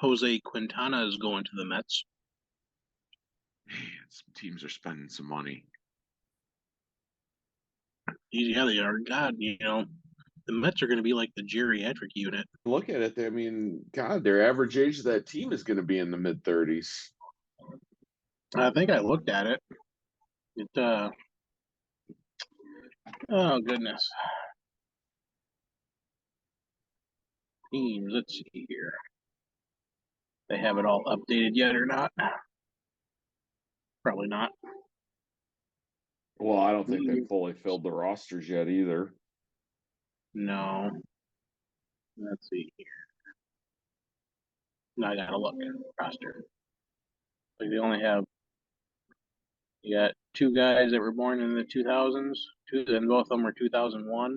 Jose Quintana is going to the Mets. Man, some teams are spending some money. Yeah, they are. God, the Mets are going to be like the geriatric unit. Look at it. I mean, God, their average age of that team is going to be in the mid-30s. I think I looked at it. Oh goodness. Teams, let's see here. They have it all updated yet or not? Probably not. Well, I don't think they've fully filled the rosters yet either. No. Let's see here. No, I gotta look at the roster. Like they only have you got two guys that were born in the 2000s, and both of them were 2001.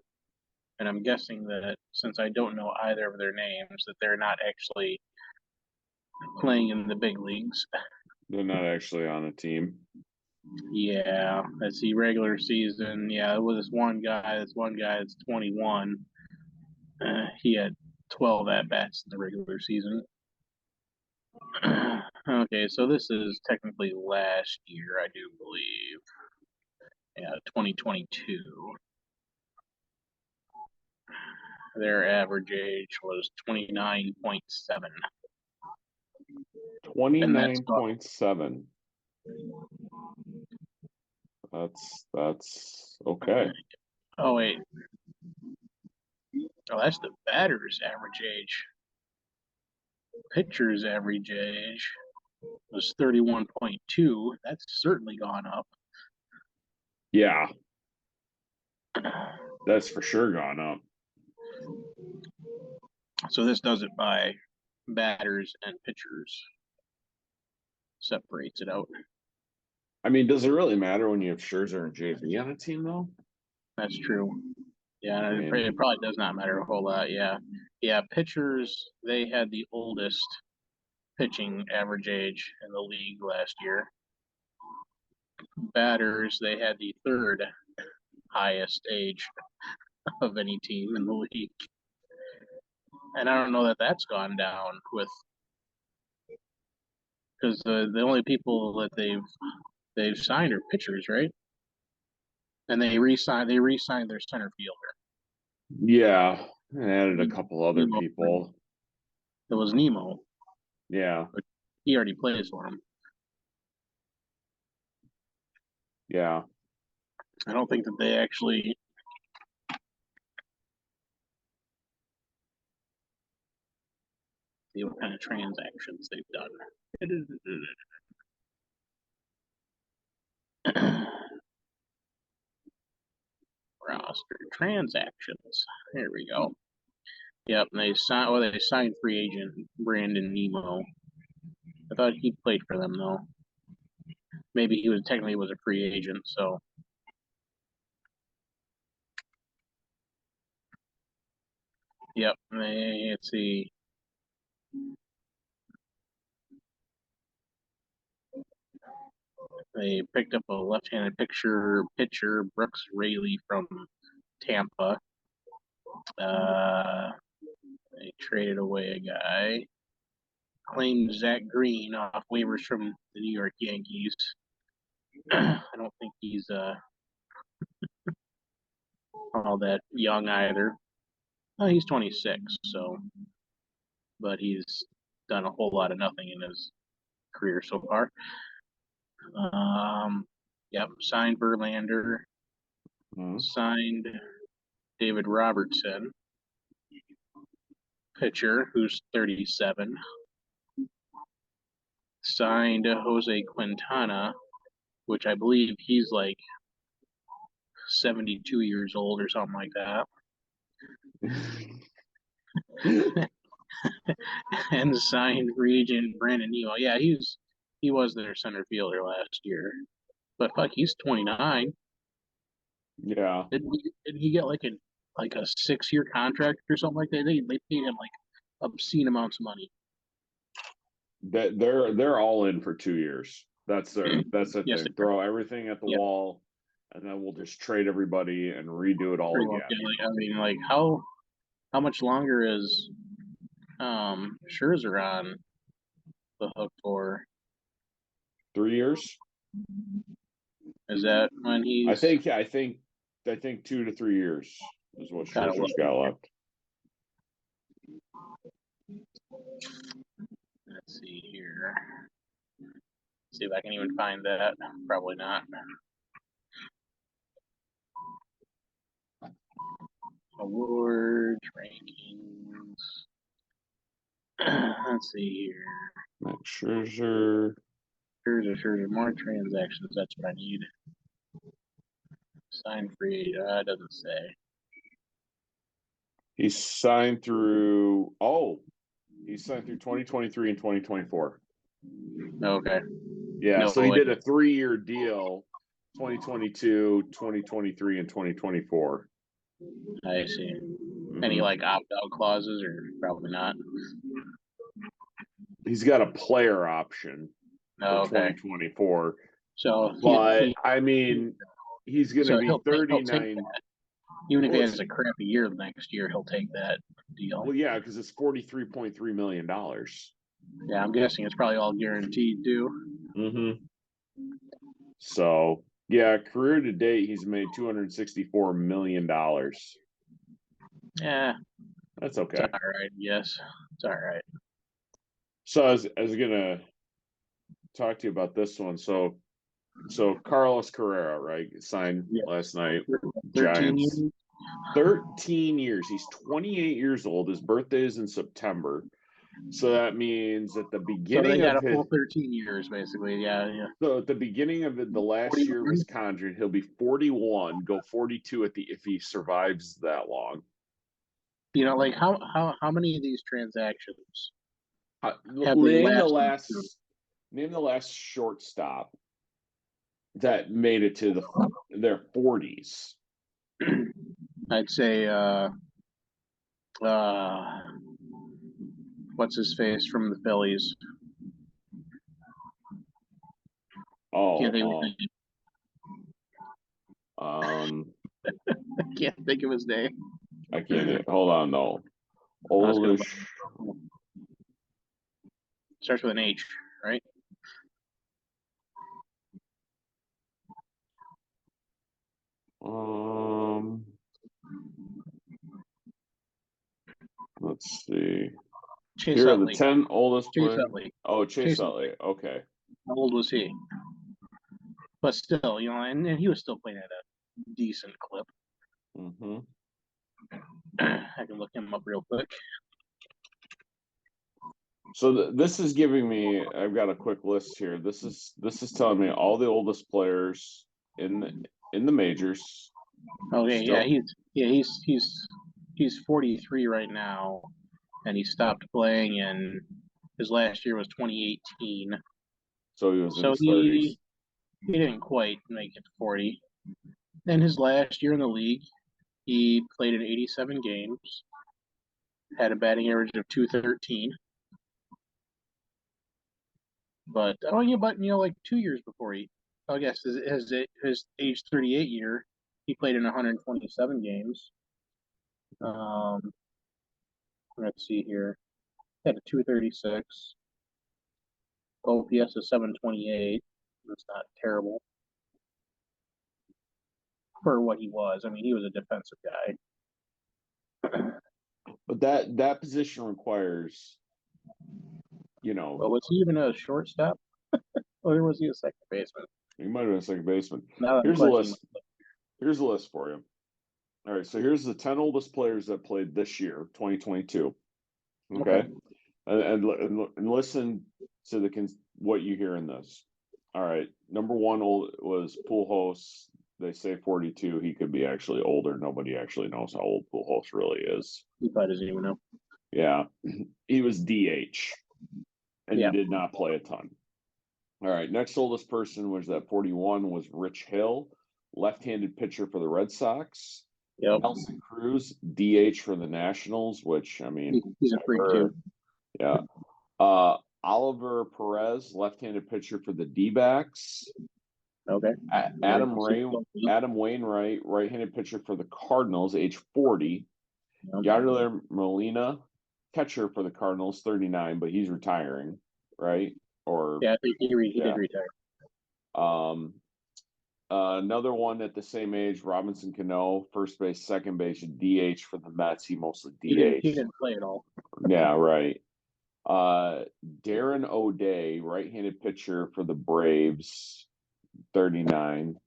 And I'm guessing that since I don't know either of their names, that they're not actually playing in the big leagues. They're not actually on a team. Yeah, let's see, regular season. Yeah, it was this one guy. This one guy that's 21. He had 12 at bats in the regular season. Okay, so this is technically last year, I do believe. Yeah, 2022. Their average age was 29.7. And that's 29.7. That's okay. oh wait. Oh, that's the batter's average age. Pitcher's average age was 31.2. That's certainly gone up. Yeah, that's for sure gone up. So this does it by batters and pitchers. Separates it out. I mean, does it really matter when you have Scherzer and JV on a team, though? That's true. Yeah, I it mean, probably does not matter a whole lot. Yeah. Yeah, pitchers, they had the oldest pitching average age in the league last year. Batters, they had the third highest age of any team in the league. And I don't know that that's gone down with because the only people that they've signed are pitchers, right? And they re-signed their center fielder. yeah, and added a couple other Nemo, people. it was Nemo, Yeah, but he already plays for him. yeah. I don't think that they actually. See what kind of transactions they've done. Roster transactions. There we go. Yep, and they signed free agent Brandon Nemo. I thought he played for them though. Maybe he was technically was a free agent, so yep. Let's see. They picked up a left-handed pitcher Brooks Raley from Tampa. They traded away a guy. Claimed Zach Green off waivers from the New York Yankees. I don't think he's all that young either. Oh, he's 26, so but he's done a whole lot of nothing in his career so far. Yep, signed Verlander, signed David Robertson, pitcher who's 37, signed Jose Quintana, which I believe he's like 72 years old or something like that. And signed free agent Brandon Nemo. Yeah, he was their center fielder last year. But fuck, he's 29. Yeah. Did he get like a 6-year contract or something like that? They paid him like obscene amounts of money. They're all in for 2 years. That's the Yes, thing. Throw everything at the yeah, wall, and then we'll just trade everybody and redo it all pretty well. again. Yeah, like, I mean, like how much longer is Scherzer on? the hook for? 3 years. Is that when he's? I think 2 to 3 years is what Kinda Scherzer's got left. Let's see here. See if I can even find that. Probably not. Awards, rankings. Let's see here. Max Scherzer. Scherzer, more transactions. That's what I need. Sign free. It doesn't say. He's signed through. He's signed through 2023 and 2024. Okay. Yeah, No so he way. did a 3-year deal, 2022, 2023, and 2024. I see. Any like opt-out clauses, or probably not? He's got a player option for 2024. So, but I mean, he's going to be 39. Even if he has a crappy year next year, he'll take that deal. Well, yeah, because it's $43.3 million. Yeah, I'm guessing it's probably all guaranteed too. Mm-hmm. So, yeah, career to date, he's made $264 million. Yeah, that's okay. It's all right. Yes, it's all right. So I was gonna talk to you about this one. So Carlos Correa, right, signed last night. 13 Giants. years? 13 years. He's 28 years old. His birthday is in September. So that means at the beginning they got of a full 13 years, basically. Yeah. So at the beginning of the last 41? Year of his contract, he'll be 41, go 42 if he survives that long. You know, like how many of these transactions have name the last shortstop that made it to their 40s. I'd say what's his face from the Phillies? I can't think of his name. I can't. Hold on, no. Oldish. Starts with an H, right? Let's see. Chase Here Utley. are the 10 oldest Chase Utley. Oh, Chase Utley. Okay. How old was he? But still, you know, and he was still playing at a decent clip. Mm-hmm. I can look him up real quick. So this is giving me. I've got a quick list here. This is telling me all the oldest players in the majors. Okay, he's 43 right now, and he stopped playing, and his last year was 2018. So he was in his 30s. He didn't quite make it to 40. And his last year in the league, he played in 87 games, had a batting average of 213. But like 2 years before his age 38 year, he played in 127 games. Let's see here. Had a 236. OPS is 728. That's not terrible for what he was. I mean, he was a defensive guy. But that position requires, But was he even a shortstop? Or was he a second baseman? He might have been a second baseman. Now Here's a list. Here's a list for you. All right, so here's the 10 oldest players that played this year, 2022. Okay. And listen to what you hear in this. All right, number one was Pujols. They say 42. He could be actually older. Nobody actually knows how old Pujols really is. He probably doesn't even know. Yeah, he was DH, and he did not play a ton. All right, next oldest person was that 41 was Rich Hill, left-handed pitcher for the Red Sox. Yep. Nelson Cruz, DH for the Nationals, which, I mean, he's a freak too. Yeah. Oliver Perez, left-handed pitcher for the D-backs. Okay. Adam Wainwright, right-handed pitcher for the Cardinals, age 40. Okay. Yadier Molina, catcher for the Cardinals, 39, but he's retiring right? Or Yeah, I think he did yeah. retire. Another one at the same age, Robinson Cano, first base, second base, DH for the Mets. He mostly DH. He didn't play at all. Yeah, right. Darren O'Day, right-handed pitcher for the Braves, 39.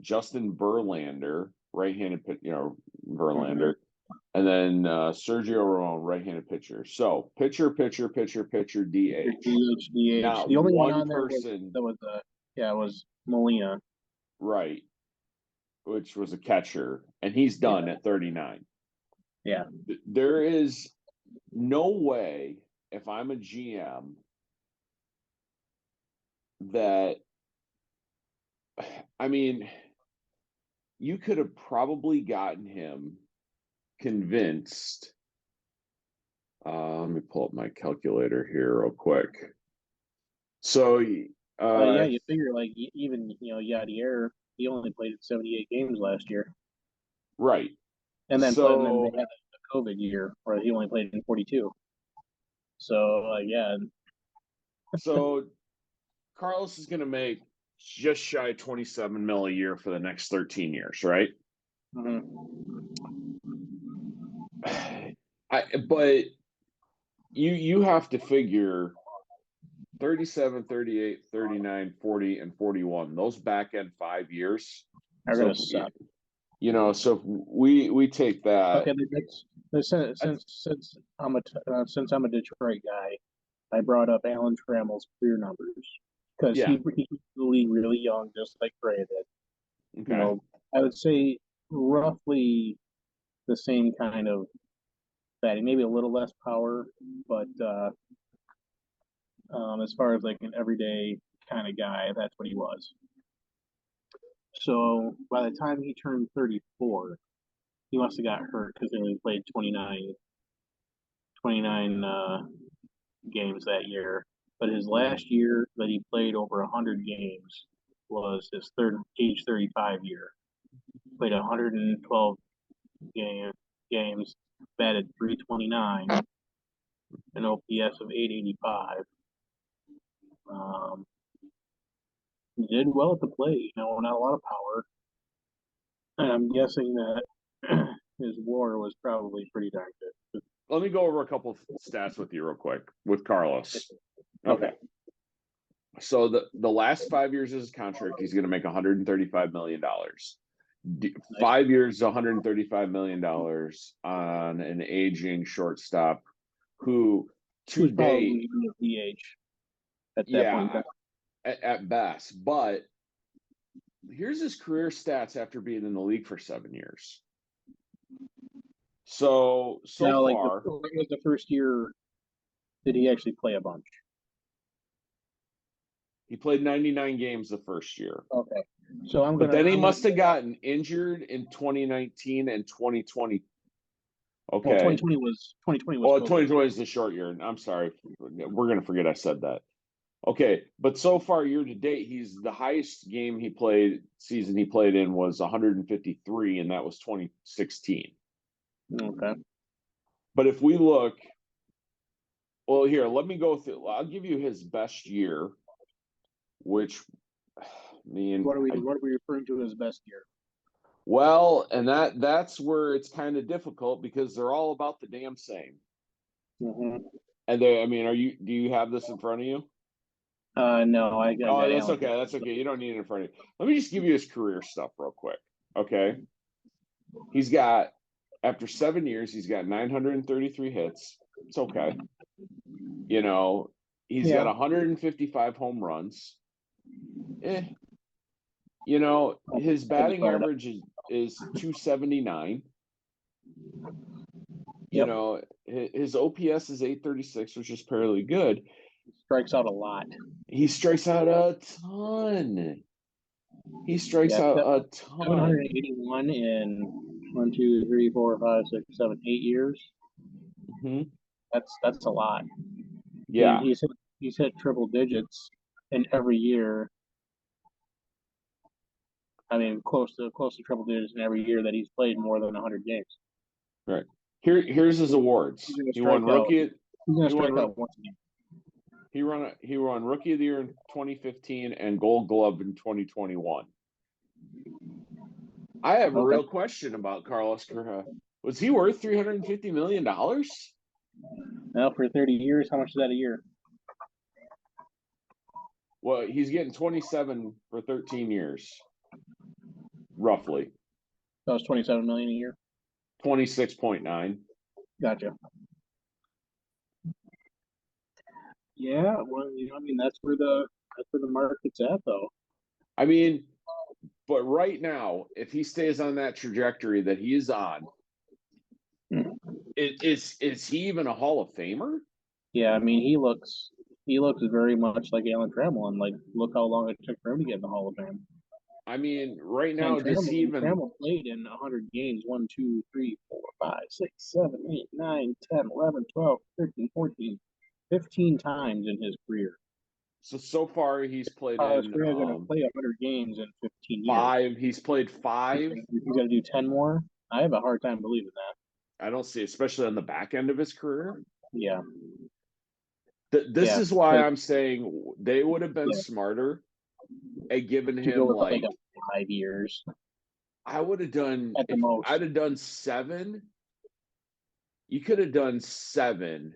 Justin Verlander, right-handed Verlander. And then Sergio Ramon, right-handed pitcher. So pitcher, DH. DH. Not The only one one on there person. was Molina. Right. Which was a catcher. And he's done at 39. Yeah. There is no way, if I'm a GM, that, I mean, you could have probably gotten him convinced. Let me pull up my calculator here real quick. So, yeah, you figure like even Yadier, he only played 78 games last year, right? and then so they had the COVID year where he only played in 42. So yeah. So Carlos is going to make just shy of 27 mil a year for the next 13 years, right? But you have to figure 37, 38, 39, 40, and 41. Those back end 5 years are going to suck. So if we take that. Okay, since I'm a Detroit guy, I brought up Alan Trammell's career numbers because he keeps the league really young, just like Correa did. Okay. I would say roughly the same kind of batting, maybe a little less power, but as far as like an everyday kind of guy, that's what he was. So by the time he turned 34, he must have got hurt because he only played 29 games that year. But his last year that he played over 100 games was his age 35 year. Played 112 games, batted 329, an OPS of 885. He did well at the plate, not a lot of power. And I'm guessing that his WAR was probably pretty darn good. Let me go over a couple of stats with you real quick with Carlos. Okay. So the last 5 years of his contract, he's going to make $135 million. 5 years, $135 million on an aging shortstop who to date DH at that point. At best. But here's his career stats after being in the league for 7 years. So now, far, what was the first year did he actually play a bunch? He played 99 games the first year. Okay. But then he must have gotten injured in 2019 and 2020. Okay. Well, 2020 was. Well, 2020 is the short year. I'm sorry. We're going to forget I said that. Okay. But so far, year to date, the highest season he played in was 153, and that was 2016. Okay. But if we look, well, here, let me go through. I'll give you his best year, which, what are we referring to as best year? Well, and that's where it's kind of difficult because they're all about the damn same. Mm-hmm. And do you have this in front of you? No, I got that's okay. That's okay. You don't need it in front of you. Let me just give you his career stuff real quick. Okay. He's got, after 7 years, he's got 933 hits. It's okay. He's got 155 home runs. His batting average is 279. Yep. His OPS is 836, which is fairly good. He strikes out a lot. He strikes out a ton. 781 in 1, 2, 3, 4, 5, 6, 7, 8 years. Mm-hmm. That's a lot. Yeah. He's hit triple digits in every year. Close to triple digits in every year that he's played more than 100 games. Right. Here's his awards. He won rookie. He's going to strike out once a game. He won Rookie of the Year in 2015 and Gold Glove in 2021. I have a real question about Carlos Correa. Was he worth $350 million? Now for 30 years, how much is that a year? Well, he's getting 27 for 13 years, roughly. That was 27 million a year. 26.9. Gotcha. Yeah, well, I mean, that's where the market's at, though. I mean, but right now, if he stays on that trajectory that he is on, is he even a Hall of Famer? Yeah, I mean, he looks very much like Alan Trammell, and like, look how long it took for him to get in the Hall of Fame. I mean, right now, And does he even? Trammell played in 100 games, 1, 2, 3, 4, 5, 6, 7, 8, 9, 10, 11, 12, 13, 14, 15 times in his career. So far, he's played Carlos in Correa going to play 100 games in 15 years. 5. He's played 5. He's got to do 10 more. I have a hard time believing that. I don't see, especially on the back end of his career. Yeah. This is why I'm saying they would have been smarter at giving him like 5 years. I would have done at the most. I'd have done 7. You could have done 7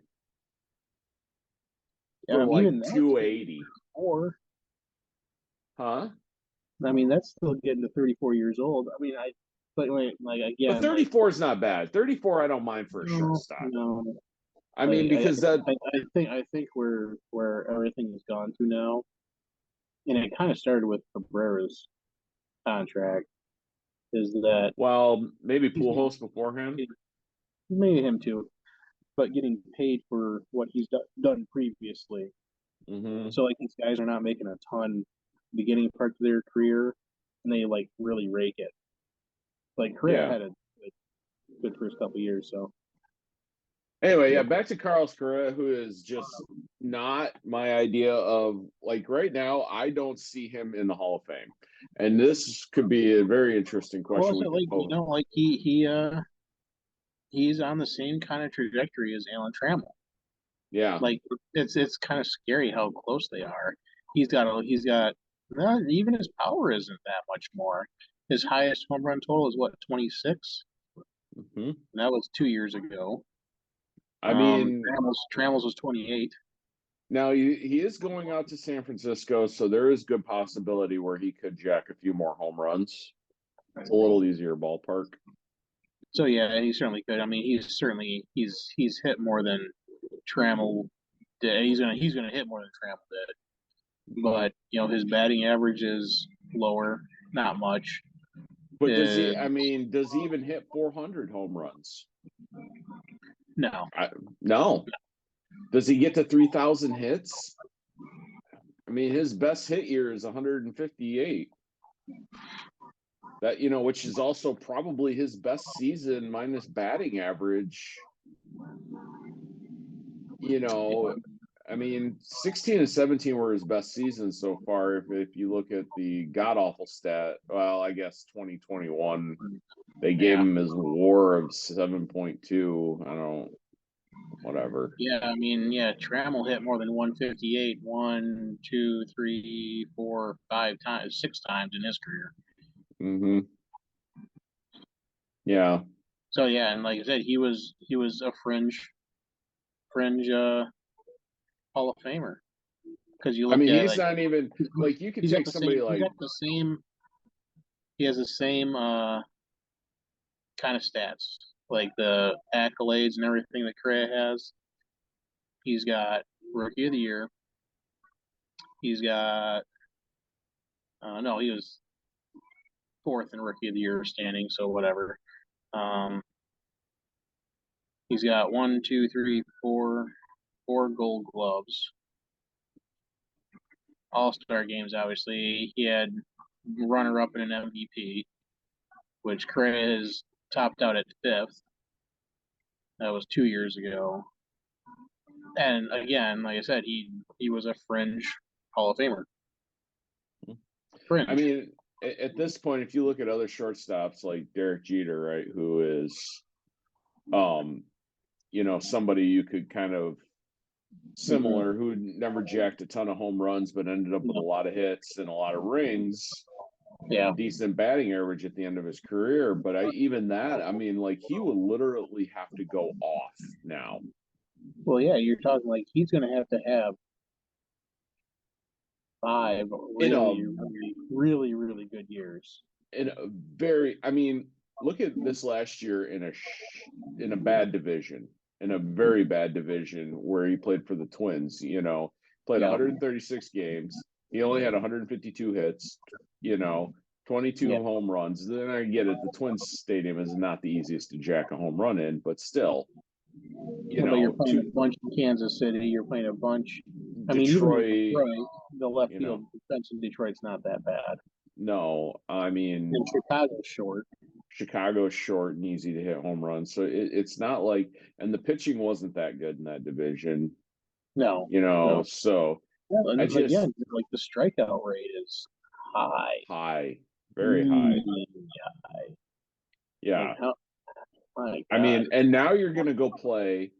for like 280. Or, huh? I mean, that's still getting to 34 years old. I mean, but wait, like again, but 34 is not bad. 34, I don't mind for a shortstop. No. I mean, because I think where everything has gone to now, and it kind of started with Cabrera's contract, is that maybe Pujols beforehand, maybe him too, but getting paid for what he's done previously. Mm-hmm. So like these guys are not making a ton beginning part of their career, and they like really rake it. Like Correa had a good first couple years, so. Anyway, back to Carlos Correa, who is just not my idea of like right now. I don't see him in the Hall of Fame, and this could be a very interesting question. Well, he's on the same kind of trajectory as Alan Trammell. Yeah, like it's kind of scary how close they are. He's got even his power isn't that much more. His highest home run total is what, 26? Mm-hmm. And that was 2 years ago. I mean, Trammell's was 28. Now he is going out to San Francisco, so there is good possibility where he could jack a few more home runs. It's a little easier ballpark. So yeah, he certainly could. I mean, he's hit more than Trammell did. He's gonna hit more than Trammell did. But his batting average is lower, not much. But does he even hit 400 home runs? No. No. Does he get to 3,000 hits? I mean, his best hit year is 158. That, which is also probably his best season minus batting average. I mean, 16 and 17 were his best seasons so far. If you look at the god awful stat, well, I guess 2021, they gave him his WAR of 7.2. I don't. Whatever. Yeah, I mean, Trammell hit more than 158 1, 2, 3, 4, 5 times, 6 times in his career. Mm-hmm. Yeah. So and like I said, he was a fringe Hall of Famer. Because you look at, he's not even like you could take somebody like he has the same kind of stats, like the accolades and everything that Correa has. He's got Rookie of the Year. He's got no, he was 4th in Rookie of the Year standing, so whatever. He's got 1, 2, 3, 4 Gold Gloves. All-Star games, obviously. He had runner-up in an MVP, which Correa has topped out at 5th. That was 2 years ago. And again, like I said, he was a fringe Hall of Famer. Fringe. I mean, at this point, if you look at other shortstops like Derek Jeter, right, who is, somebody you could kind of similar, who never jacked a ton of home runs, but ended up with a lot of hits and a lot of rings. Yeah. And a decent batting average at the end of his career. But even that, I mean, like he would literally have to go off now. Well, yeah, you're talking like he's going to have 5 really, really good years. In a very, I mean, look at this last year in a bad division, in a very bad division where he played for the Twins. Played 136 games. He only had 152 hits. 22 home runs. Then I get it. The Twins Stadium is not the easiest to jack a home run in, but still, but you're playing a bunch in Kansas City. You're playing a bunch. I mean, even in Detroit, the left field defense in Detroit's not that bad. No, I mean, and Chicago's short. Chicago's short and easy to hit home runs. So it's not like, and the pitching wasn't that good in that division. No. So I just, again, like the strikeout rate is high. Very high. Yeah. I mean, and now you're going to go play.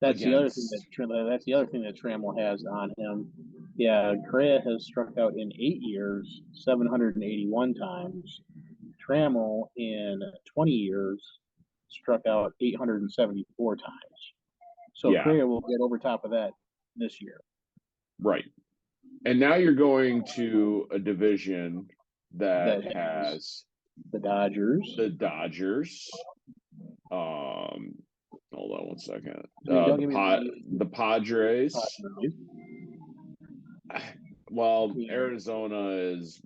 That's the other thing that Trammell has on him. Yeah, Correa has struck out in 8 years, 781 times. Trammell in 20 years struck out 874 times. So Correa will get over top of that this year. Right. And now you're going to a division that has the Dodgers. Hold on one second. The Padres. Well, Arizona is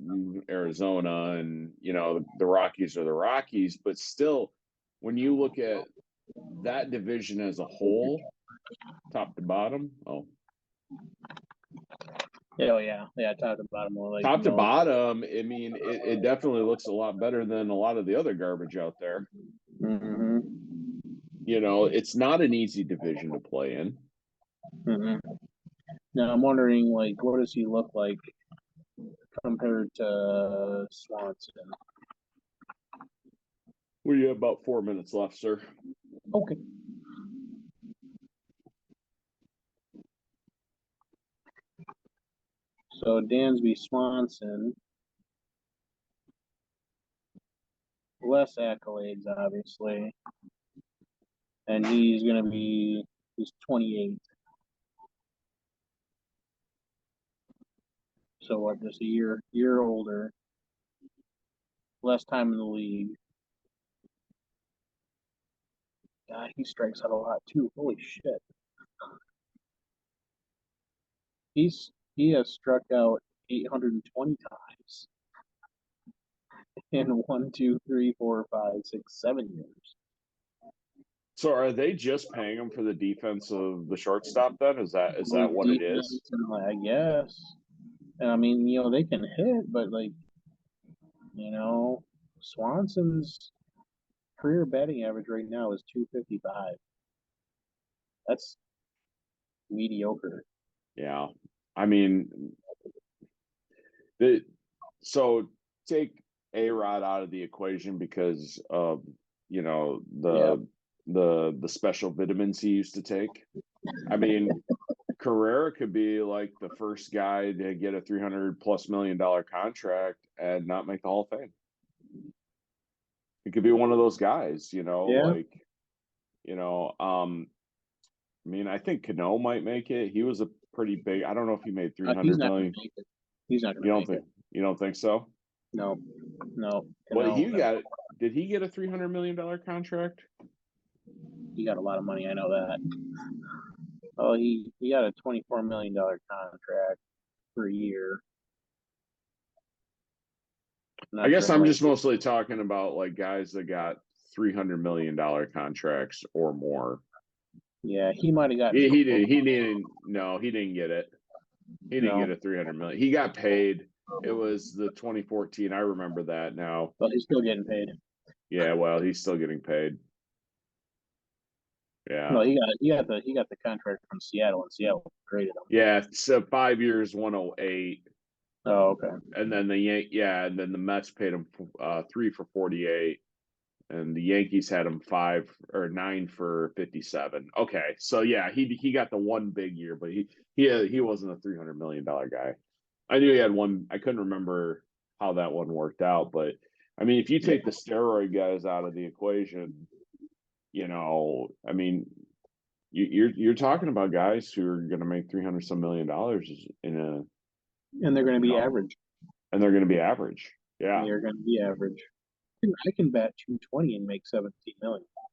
Arizona, and the Rockies are the Rockies, but still, when you look at that division as a whole, top to bottom, top to bottom. Top to bottom, I mean, it definitely looks a lot better than a lot of the other garbage out there. Mm-hmm. It's not an easy division to play in. Mm-hmm. Now I'm wondering, what does he look like compared to Swanson? We have about 4 minutes left, sir. Okay. So Dansby Swanson, less accolades, obviously, and he's 28. So what? Just a year older, less time in the league. God, he strikes out a lot too. Holy shit! He has struck out 820 times in 1, 2, 3, 4, 5, 6, 7 years. So are they just paying him for the defense of the shortstop then? Is that what it is? I guess. And I mean, they can hit, but Swanson's career batting average right now is 255. That's mediocre. Yeah. I mean, so take A-Rod out of the equation because of, the special vitamins he used to take. I mean, Correa could be like the first guy to get a $300+ million contract and not make the Hall of Fame. He could be one of those guys, I mean, I think Cano might make it. He was a pretty big. I don't know if he made 300 million. He's not going to make it. You don't think so? No. Well, did he get a $300 million contract? He got a lot of money. I know that. Oh, he got a $24 million contract per year. I guess I'm just mostly talking about guys that got $300 million contracts or more. Yeah, he might have got. He didn't. No, he didn't get it. He didn't get a $300 million. He got paid. It was the 2014. I remember that now. Well, he's still getting paid. Yeah, well, he's still getting paid. Yeah. No, he got the contract from Seattle, and Seattle traded him. Yeah, so 5 years, 108. Oh, okay. And then the Mets paid him 3 for 48. and the Yankees had him 5 or 9 for 57. Okay, so yeah, he got the one big year, but he wasn't a $300 million guy. I knew he had one. I couldn't remember how that one worked out, but I mean, if you take the steroid guys out of the equation, I mean, you're talking about guys who are going to make $300 some million in a, And they're going to be average. and they're going to be average. Yeah, They're going to be average. I can bat 220 and make 17 million.